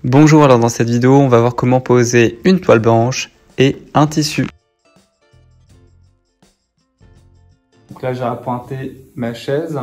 Bonjour, alors dans cette vidéo, on va voir comment poser une toile blanche et un tissu. Donc là, j'ai appointé ma chaise.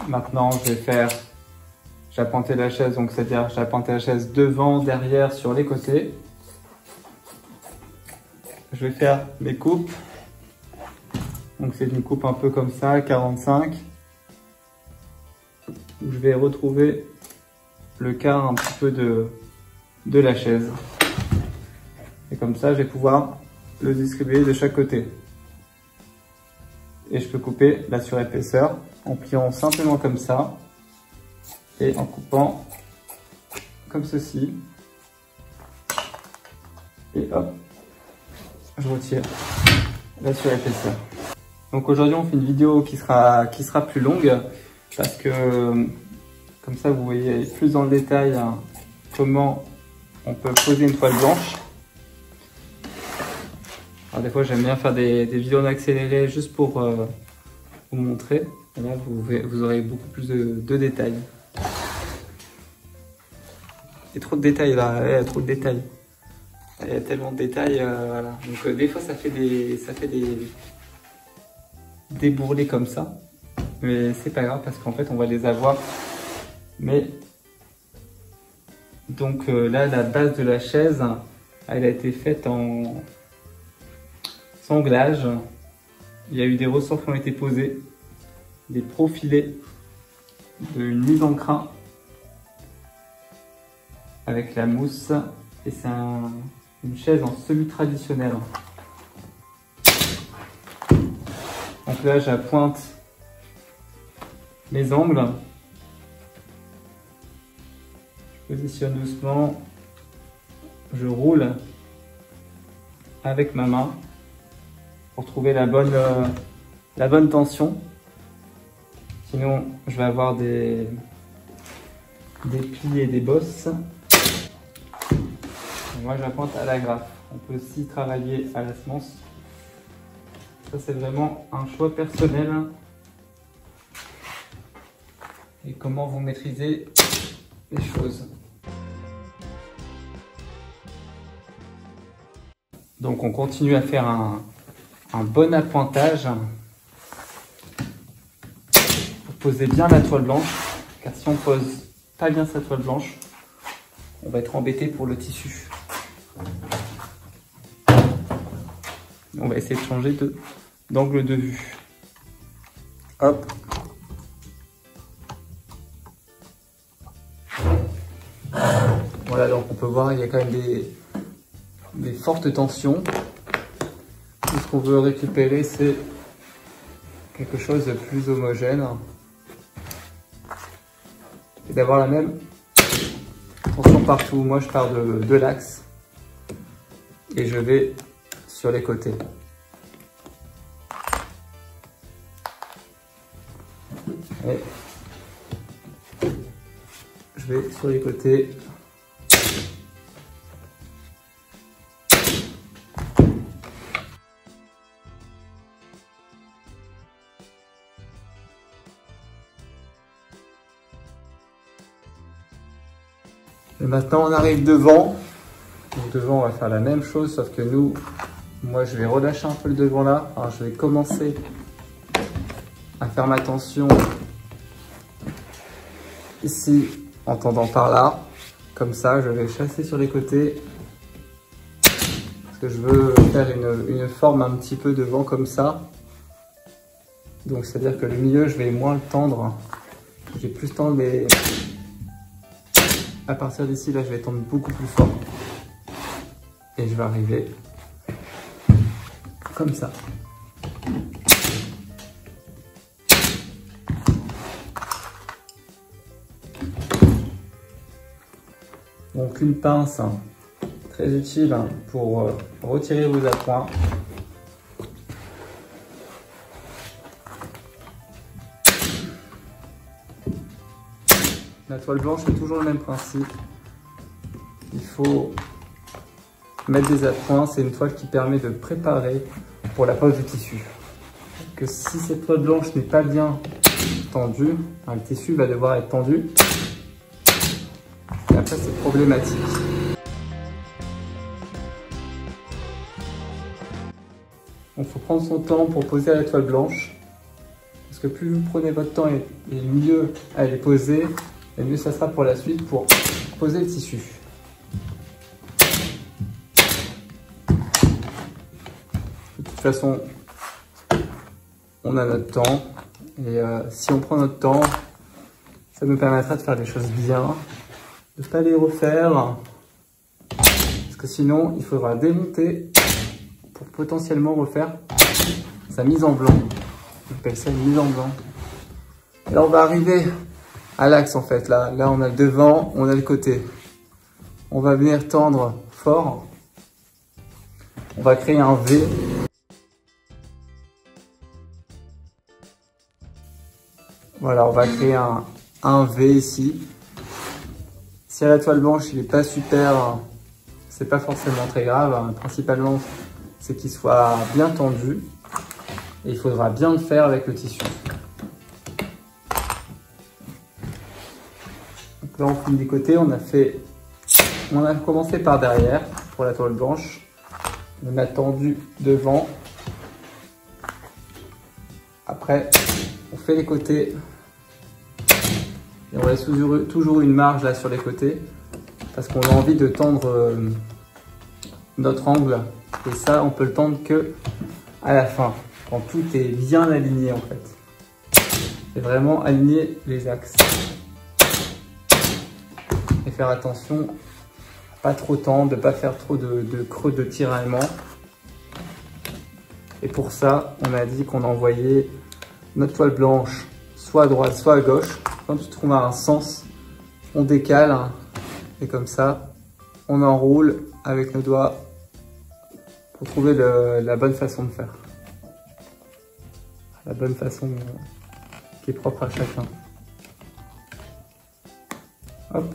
Maintenant, j'ai appointé la chaise, donc c'est-à-dire j'ai appointé la chaise devant, derrière, sur les côtés. Je vais faire mes coupes. Donc c'est une coupe un peu comme ça, 45. Où je vais retrouver le quart un petit peu de la chaise. Et comme ça, je vais pouvoir le distribuer de chaque côté. Et je peux couper la surépaisseur en pliant simplement comme ça et en coupant comme ceci. Et hop, je retire la surépaisseur. Donc aujourd'hui, on fait une vidéo qui sera plus longue parce que comme ça, vous voyez plus dans le détail comment on peut poser une toile blanche. Alors des fois, j'aime bien faire des vidéos en accéléré juste pour vous montrer. Et là, vous aurez beaucoup plus de détails. Il y a trop de détails là, il y a trop de détails. Il y a tellement de détails, voilà. Donc des fois, ça fait des bourrelets comme ça. Mais c'est pas grave parce qu'en fait, on va les avoir. Mais donc là, la base de la chaise, elle a été faite en sanglage. Il y a eu des ressorts qui ont été posés, des profilés, une mise en crin avec la mousse. Et c'est une chaise en semi-traditionnelle. Donc là, j'appointe mes angles. Je positionne doucement. Je roule avec ma main pour trouver la bonne tension. Sinon, je vais avoir des plis et des bosses. Et moi, j'appointe à la graffe. On peut aussi travailler à la semence. Ça, c'est vraiment un choix personnel. Et comment vous maîtrisez les choses. Donc, on continue à faire un bon appointage pour poser bien la toile blanche. Car si on pose pas bien sa toile blanche, on va être embêté pour le tissu. On va essayer de changer d'angle de vue. Hop. Voilà, donc on peut voir il y a quand même des fortes tensions. Tout ce qu'on veut récupérer, c'est quelque chose de plus homogène. Et d'avoir la même tension partout. Moi, je pars de l'axe et je vais sur les côtés. Et je vais sur les côtés. Et maintenant, on arrive devant. Donc devant, on va faire la même chose, sauf que moi, je vais relâcher un peu le devant là. Alors, je vais commencer à faire ma tension ici, en tendant par là. Comme ça, je vais chasser sur les côtés. Parce que je veux faire une forme un petit peu devant comme ça. Donc, c'est-à-dire que le milieu, je vais moins le tendre. Je vais plus tendre les... À partir d'ici, là, je vais tendre beaucoup plus fort. Et je vais arriver comme ça. Donc une pince très utile pour retirer vos appoints. La toile blanche, c'est toujours le même principe. Il faut mettre des appoints. C'est une toile qui permet de préparer pour la pose du tissu. Que si cette toile blanche n'est pas bien tendue, le tissu va devoir être tendu ça c'est problématique. Il faut prendre son temps pour poser la toile blanche. Parce que plus vous prenez votre temps et mieux elle est posée, et mieux ça sera pour la suite pour poser le tissu. De toute façon, on a notre temps. Et si on prend notre temps, ça nous permettra de faire les choses bien, de ne pas les refaire. Parce que sinon, il faudra démonter pour potentiellement refaire sa mise en blanc. On appelle ça une mise en blanc. Et là, on va arriver à l'axe en fait. Là, on a le devant, on a le côté. On va venir tendre fort. On va créer un V. Voilà, on va créer un V ici. Si à la toile blanche, il n'est pas super, c'est pas forcément très grave. Principalement, c'est qu'il soit bien tendu. Et il faudra bien le faire avec le tissu. Donc là, on finit des côtés. On a commencé par derrière pour la toile blanche. On a tendu devant. Après, on fait les côtés. Et on laisse toujours une marge là sur les côtés. Parce qu'on a envie de tendre notre angle. Et ça, on peut le tendre que à la fin. Quand tout est bien aligné en fait. C'est vraiment aligner les axes. Et faire attention à pas trop tendre, de ne pas faire trop de creux de tiraillement. Et pour ça, on a dit qu'on envoyait notre toile blanche soit à droite, soit à gauche. Quand tu trouves un sens, on décale. Et comme ça, on enroule avec nos doigts pour trouver la bonne façon de faire. La bonne façon qui est propre à chacun. Hop.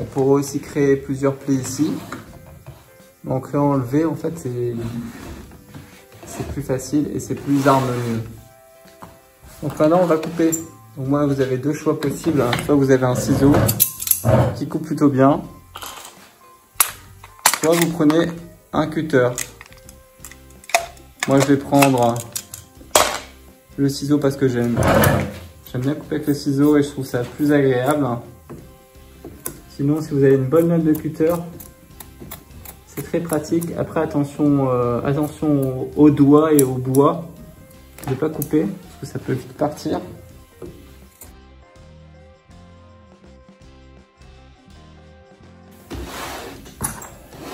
On pourrait aussi créer plusieurs plis ici. En créant le V, en fait, c'est plus facile et c'est plus harmonieux. Donc maintenant, on va couper. Donc moi, vous avez deux choix possibles. Soit vous avez un ciseau qui coupe plutôt bien, soit vous prenez un cutter. Moi, je vais prendre le ciseau parce que j'aime bien couper avec le ciseau et je trouve ça plus agréable. Sinon, si vous avez une bonne lame de cutter, c'est très pratique. Après, attention aux doigts et au bois. De ne pas couper, parce que ça peut vite partir.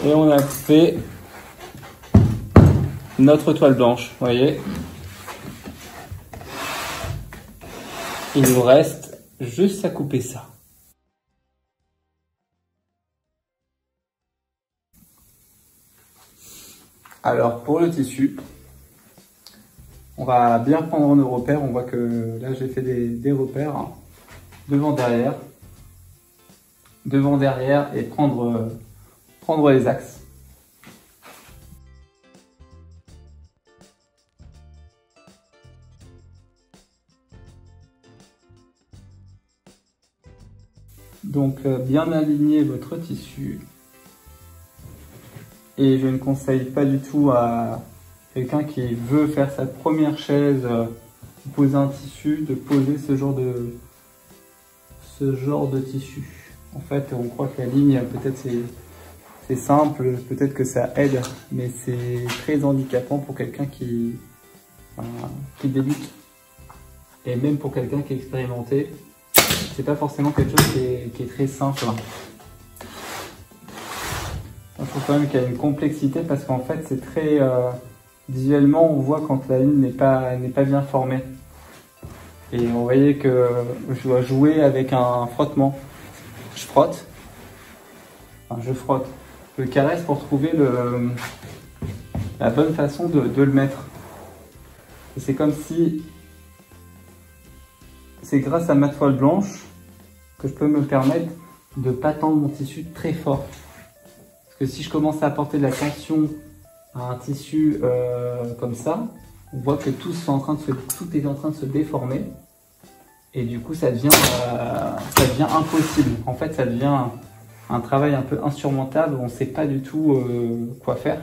Et on a fait notre toile blanche, vous voyez. Il nous reste juste à couper ça. Alors pour le tissu, on va bien prendre nos repères. On voit que là j'ai fait des repères devant derrière et prendre les axes. Donc bien aligner votre tissu. Et je ne conseille pas du tout à quelqu'un qui veut faire sa première chaise, poser un tissu, de poser ce genre de tissu. En fait, on croit que la ligne, peut-être c'est simple, peut-être que ça aide, mais c'est très handicapant pour quelqu'un qui débute. Et même pour quelqu'un qui est expérimenté, c'est pas forcément quelque chose qui est très simple. Il faut quand même qu'il y ait une complexité parce qu'en fait c'est très visuellement on voit quand la ligne n'est pas bien formée. Et vous voyez que je dois jouer avec un frottement. Je frotte, enfin je frotte, je caresse pour trouver la bonne façon de le mettre. Et c'est comme si c'est grâce à ma toile blanche que je peux me permettre de ne pas tendre mon tissu très fort. que si je commence à apporter de la tension à un tissu comme ça, on voit que tout est en train de se déformer. Et du coup, ça devient impossible. En fait, ça devient un travail un peu insurmontable où on ne sait pas du tout quoi faire.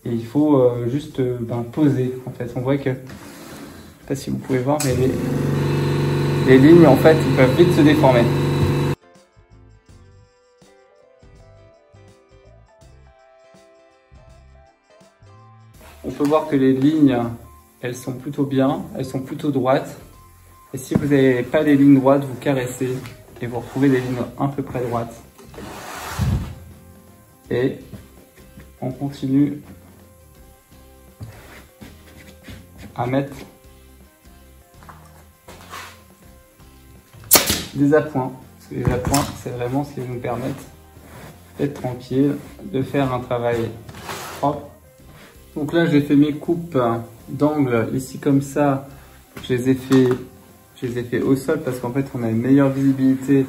Et il faut juste poser. En fait, on voit que, je ne sais pas si vous pouvez voir, mais les lignes, en fait, ils peuvent vite se déformer. On peut voir que les lignes, elles sont plutôt bien, elles sont plutôt droites. Et si vous n'avez pas les lignes droites, vous caressez et vous retrouvez des lignes à peu près droites. Et on continue à mettre des appoints. Parce que les appoints, c'est vraiment ce qui va nous permettre d'être tranquille, de faire un travail propre. Donc là, j'ai fait mes coupes d'angle ici comme ça. Je les ai fait au sol parce qu'en fait, on a une meilleure visibilité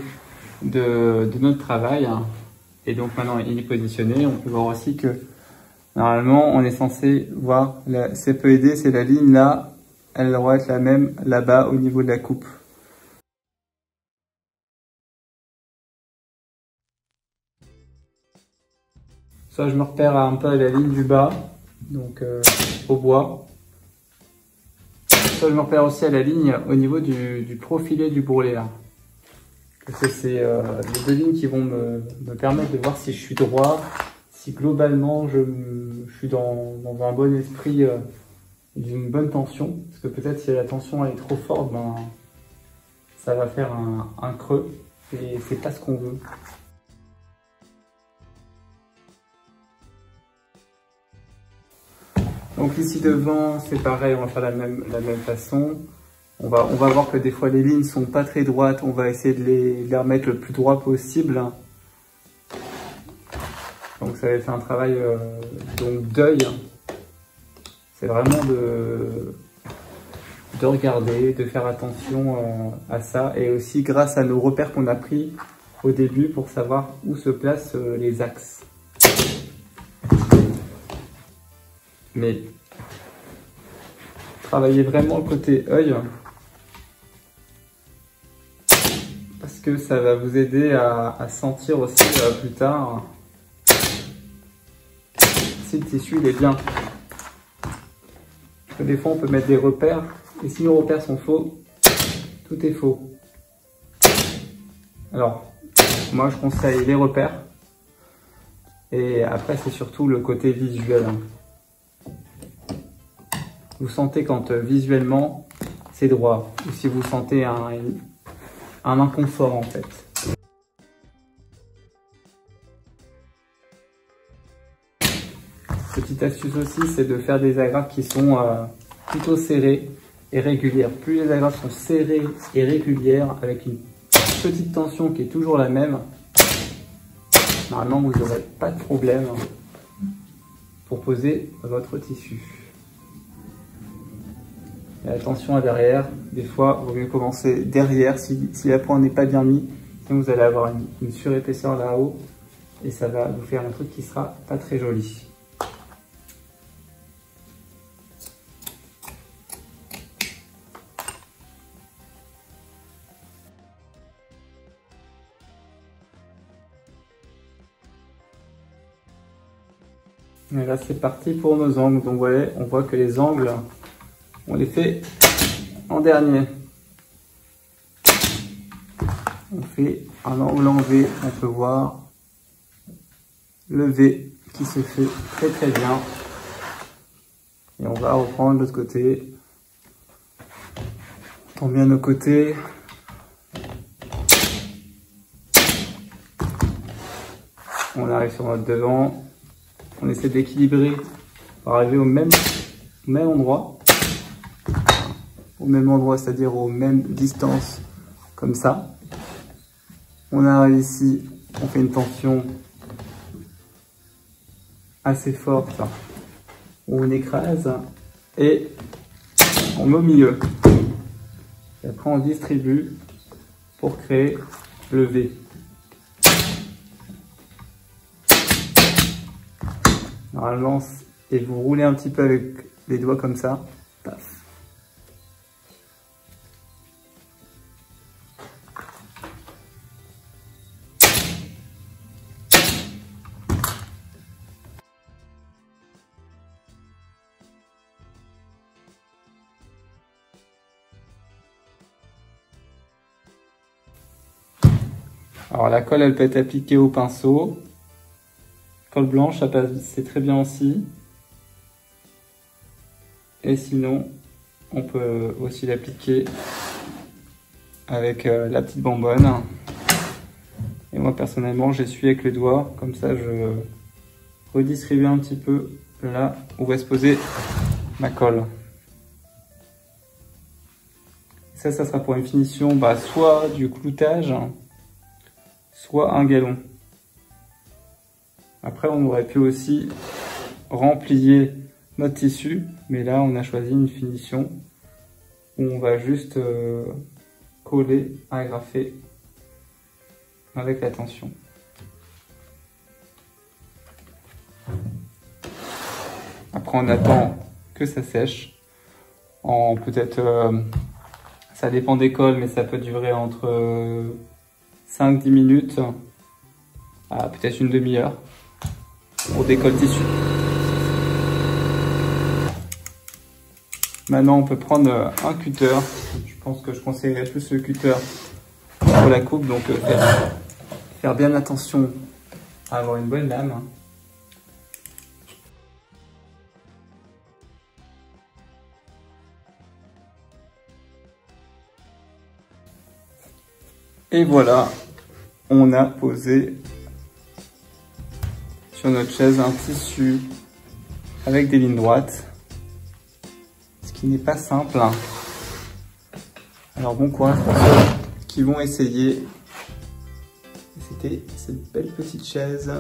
de notre travail. Et donc maintenant, il est positionné. On peut voir aussi que normalement, on est censé voir la CPED, c'est la ligne là. Elle doit être la même là-bas au niveau de la coupe. Soit je me repère un peu à la ligne du bas, donc au bois. Soit je me repère aussi à la ligne au niveau du profilé du bourrelet là. Parce que c'est les deux lignes qui vont me permettre de voir si je suis droit, si globalement je suis dans un bon esprit, d'une bonne tension. Parce que peut-être si la tension est trop forte, ça va faire un creux et c'est pas ce qu'on veut. Donc ici devant, c'est pareil, on va faire la même façon. On va voir que des fois les lignes sont pas très droites, on va essayer de les remettre le plus droit possible. Donc ça va être un travail d'œil. C'est vraiment de regarder, de faire attention à ça. Et aussi grâce à nos repères qu'on a pris au début pour savoir où se placent les axes. Mais travaillez vraiment le côté œil parce que ça va vous aider à sentir aussi plus tard si le tissu il est bien. Parce que des fois on peut mettre des repères et si nos repères sont faux, tout est faux. Alors moi je conseille les repères et après c'est surtout le côté visuel. Vous sentez quand visuellement c'est droit ou si vous sentez un inconfort en fait. Petite astuce aussi, c'est de faire des agrafes qui sont plutôt serrées et régulières. Plus les agrafes sont serrées et régulières avec une petite tension qui est toujours la même, normalement vous n'aurez pas de problème pour poser votre tissu. Et attention à derrière, des fois il vaut mieux commencer derrière si l'appoint n'est pas bien mis, sinon vous allez avoir une surépaisseur là-haut et ça va vous faire un truc qui sera pas très joli. Et là c'est parti pour nos angles, donc ouais, on voit que les angles, on les fait en dernier. On fait un angle en V, on peut voir le V qui se fait très très bien. Et on va reprendre l'autre côté. On tend bien nos côtés. On arrive sur notre devant. On essaie d'équilibrer pour arriver au même endroit. Au même endroit, c'est-à-dire aux mêmes distances, comme ça. On arrive ici, on fait une tension assez forte, on écrase et on met au milieu. Et après on distribue pour créer le V. Normalement, et vous roulez un petit peu avec les doigts comme ça. Paf. Alors la colle, elle peut être appliquée au pinceau. Colle blanche, ça passe, c'est très bien aussi. Et sinon, on peut aussi l'appliquer avec la petite bonbonne. Et moi personnellement, j'essuie avec les doigts, comme ça je redistribue un petit peu là où va se poser ma colle. Ça sera pour une finition soit du cloutage, soit un galon. Après, on aurait pu aussi remplier notre tissu, mais là, on a choisi une finition où on va juste coller, agrafer avec la tension. Après, on attend que ça sèche. En peut-être, ça dépend des colles, mais ça peut durer entre 5-10 minutes à peut-être une demi-heure pour décoller le tissu. Maintenant, on peut prendre un cutter. Je pense que je conseillerais plus le cutter pour la coupe, donc faire bien attention à avoir une bonne lame. Et voilà, on a posé sur notre chaise un tissu avec des lignes droites, ce qui n'est pas simple. Alors bon courage pour ceux qui vont essayer. C'était cette belle petite chaise.